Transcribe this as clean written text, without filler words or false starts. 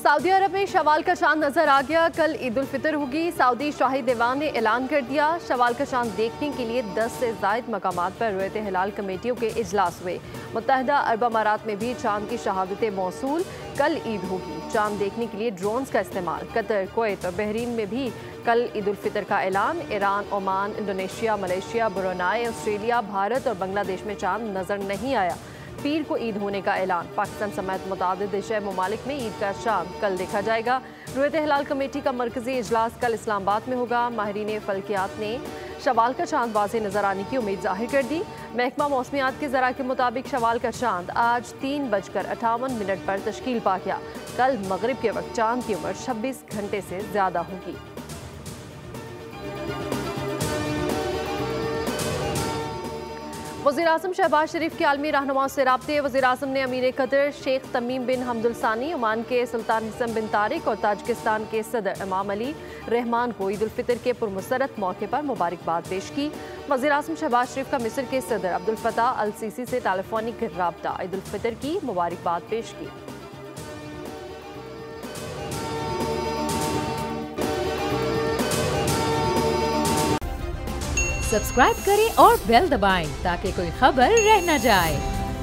Saudi अरब में शवाल का चांद नजर आ गया। कल ईद उल फितर होगी। सऊदी शाही दीवान ने ऐलान कर दिया। शवाल का चांद देखने के लिए 10 से ज़ायद मकामात पर रुयत हिलाल कमेटियों के इजलास हुए। मुत्तहिदा अरब अमारात में भी चांद की शहादत मौसूल। कल ईद होगी। चांद देखने के लिए ड्रोन्स का इस्तेमाल। कतर, कुवैत और बहरीन में भी कल ईद उल फितर का ऐलान। Iran, Oman, Indonesia, Malaysia, Brunei, Australia, Bharat और बांग्लादेश में चांद नजर नहीं आया। पीर को ईद होने का ऐलान। पाकिस्तान समेत मुतादिद एशियाई ममालिक में ईद का चांद कल देखा जाएगा। रुयत हिलाल कमेटी का मरकजी इजलास कल इस्लामाबाद में होगा। माहिरीन फल्कियात ने शवाल का चांद वाज़ेह नजर आने की उम्मीद जाहिर कर दी। महकमा मौसमियात के ज़रा के मुताबिक शवाल का चांद आज 3:58 पर तश्कील पा गया। कल मगरिब के वक्त चांद की उम्र 26 घंटे से ज़्यादा होगी। वज़ीर-ए-आज़म शहबाज शरीफ के आलमी रहनुमाओं से राब्ते। वज़ीर-ए-आज़म ने अमीर कतर शेख तमीम बिन हमदुल सानी, ओमान के सुल्तान हिसन बिन तारिक और ताजिकिस्तान के सदर इमाम अली रहमान को ईद उल फितर के पुरमसरत मौके पर मुबारकबाद पेश की। वज़ीर-ए-आज़म शहबाज शरीफ का मिस्र के सदर अब्दुल फताह अल सीसी से टेलीफोनिक राब्ता। ईद उल फितर की मुबारकबाद पेश की। सब्सक्राइब करें और बेल दबाएं ताकि कोई खबर रह न जाए।